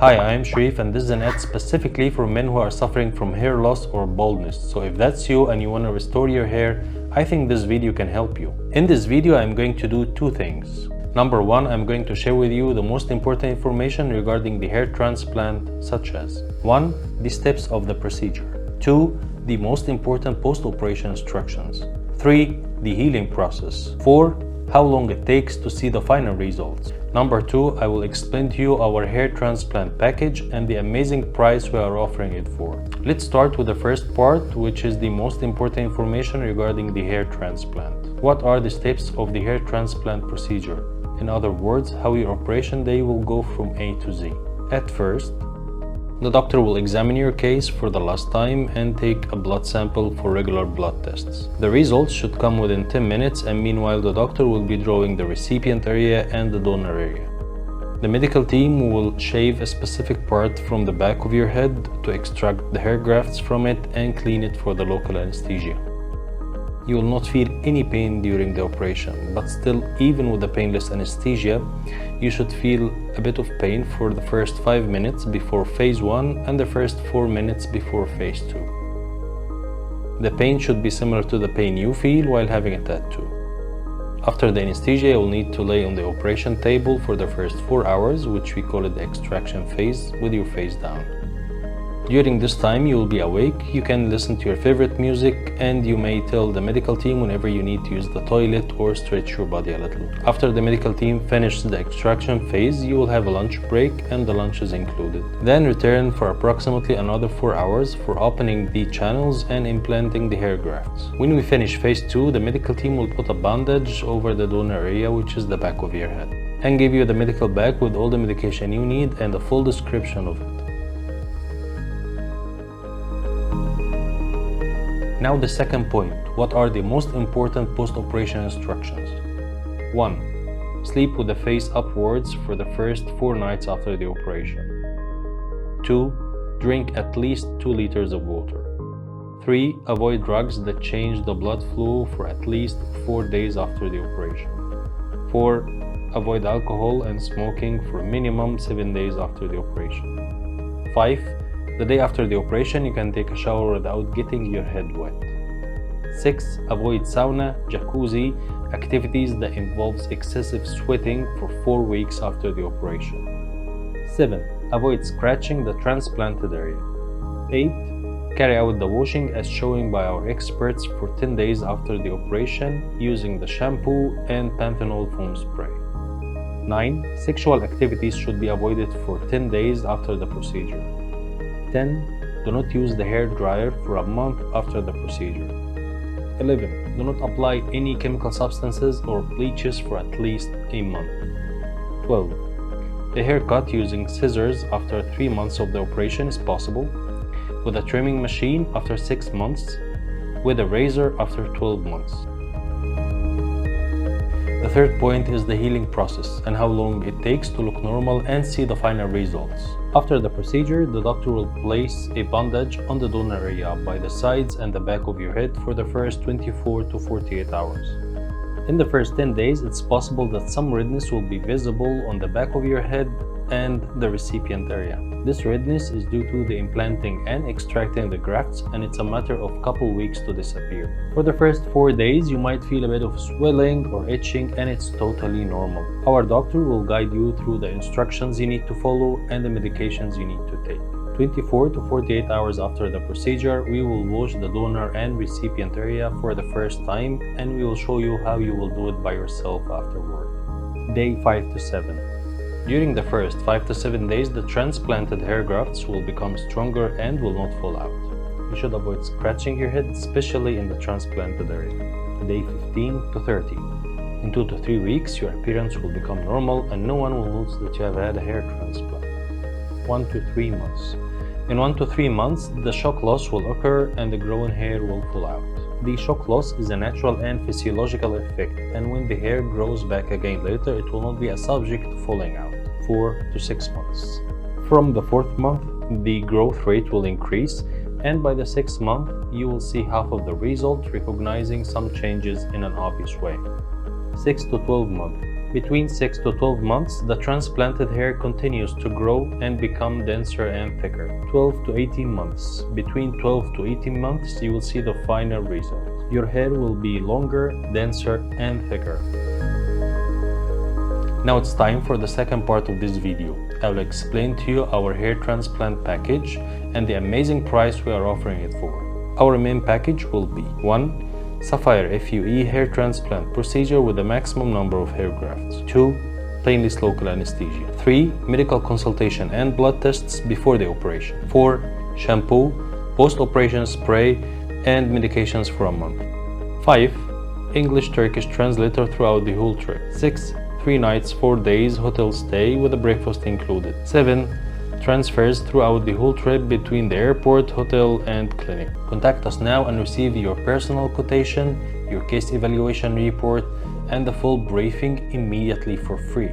Hi, I am Sharif and this is an ad specifically for men who are suffering from hair loss or baldness. So if that's you and you want to restore your hair, I think this video can help you. In this video, I'm going to do two things. Number one, I'm going to share with you the most important information regarding the hair transplant, such as 1. The steps of the procedure, 2. The most important post-operation instructions, 3. The healing process, 4. How long it takes to see the final results. Number 2, I will explain to you our hair transplant package and the amazing price we are offering it for. Let's start with the first part, which is the most important information regarding the hair transplant. What are the steps of the hair transplant procedure? In other words, how your operation day will go from A to Z. At first, the doctor will examine your case for the last time and take a blood sample for regular blood tests. The results should come within 10 minutes, and meanwhile the doctor will be drawing the recipient area and the donor area. The medical team will shave a specific part from the back of your head to extract the hair grafts from it and clean it for the local anesthesia. You will not feel any pain during the operation, but still, even with the painless anesthesia, you should feel a bit of pain for the first 5 minutes before phase 1 and the first 4 minutes before phase 2. The pain should be similar to the pain you feel while having a tattoo. After the anesthesia, you will need to lay on the operation table for the first 4 hours, which we call it the extraction phase, with your face down. During this time, you will be awake, you can listen to your favorite music, and you may tell the medical team whenever you need to use the toilet or stretch your body a little. After the medical team finishes the extraction phase, you will have a lunch break, and the lunch is included. Then return for approximately another 4 hours for opening the channels and implanting the hair grafts. When we finish phase 2, the medical team will put a bandage over the donor area, which is the back of your head, and give you the medical bag with all the medication you need and a full description of it. Now the second point, what are the most important post-operation instructions? 1. Sleep with the face upwards for the first 4 nights after the operation. 2. Drink at least 2 liters of water. 3. Avoid drugs that change the blood flow for at least 4 days after the operation. 4. Avoid alcohol and smoking for minimum 7 days after the operation. 5. The day after the operation, you can take a shower without getting your head wet. 6. Avoid sauna, jacuzzi, activities that involves excessive sweating for 4 weeks after the operation. 7. Avoid scratching the transplanted area. 8. Carry out the washing as shown by our experts for 10 days after the operation using the shampoo and panthenol foam spray. 9. Sexual activities should be avoided for 10 days after the procedure. 10. Do not use the hair dryer for a month after the procedure. 11. Do not apply any chemical substances or bleaches for at least a month. 12. A haircut using scissors after 3 months of the operation is possible, with a trimming machine after 6 months, with a razor after 12 months. The third point is the healing process and how long it takes to look normal and see the final results. After the procedure, the doctor will place a bandage on the donor area by the sides and the back of your head for the first 24 to 48 hours. In the first 10 days, it's possible that some redness will be visible on the back of your head and the recipient area. This redness is due to the implanting and extracting the grafts, and it's a matter of couple weeks to disappear. For the first 4 days, you might feel a bit of swelling or itching, and it's totally normal. Our doctor will guide you through the instructions you need to follow and the medications you need to take. 24 to 48 hours after the procedure, we will wash the donor and recipient area for the first time, and we will show you how you will do it by yourself afterward. Day 5 to 7. During the first 5 to 7 days, the transplanted hair grafts will become stronger and will not fall out. You should avoid scratching your head, especially in the transplanted area. Day 15 to 30. In 2 to 3 weeks, your appearance will become normal and no one will notice that you have had a hair transplant. 1 to 3 months. In 1 to 3 months, the shock loss will occur and the grown hair will fall out. The shock loss is a natural and physiological effect, and when the hair grows back again later, it will not be a subject to falling out. 4 to 6 months. From the 4th month, the growth rate will increase, and by the 6th month, you will see half of the result, recognizing some changes in an obvious way. 6 to 12 months. Between 6 to 12 months, the transplanted hair continues to grow and become denser and thicker. 12 to 18 months. Between 12 to 18 months, you will see the final result. Your hair will be longer, denser, and thicker. Now it's time for the second part of this video. I will explain to you our hair transplant package and the amazing price we are offering it for. Our main package will be 1. Sapphire FUE hair transplant procedure with a maximum number of hair grafts. 2. Painless local anesthesia. 3. Medical consultation and blood tests before the operation. 4. Shampoo, post-operation spray, and medications for a month. 5. English-Turkish translator throughout the whole trip. 6. 3 nights, 4 days hotel stay with a breakfast included. 7. Transfers throughout the whole trip between the airport, hotel, and clinic. Contact us now and receive your personal quotation, your case evaluation report, and the full briefing immediately for free.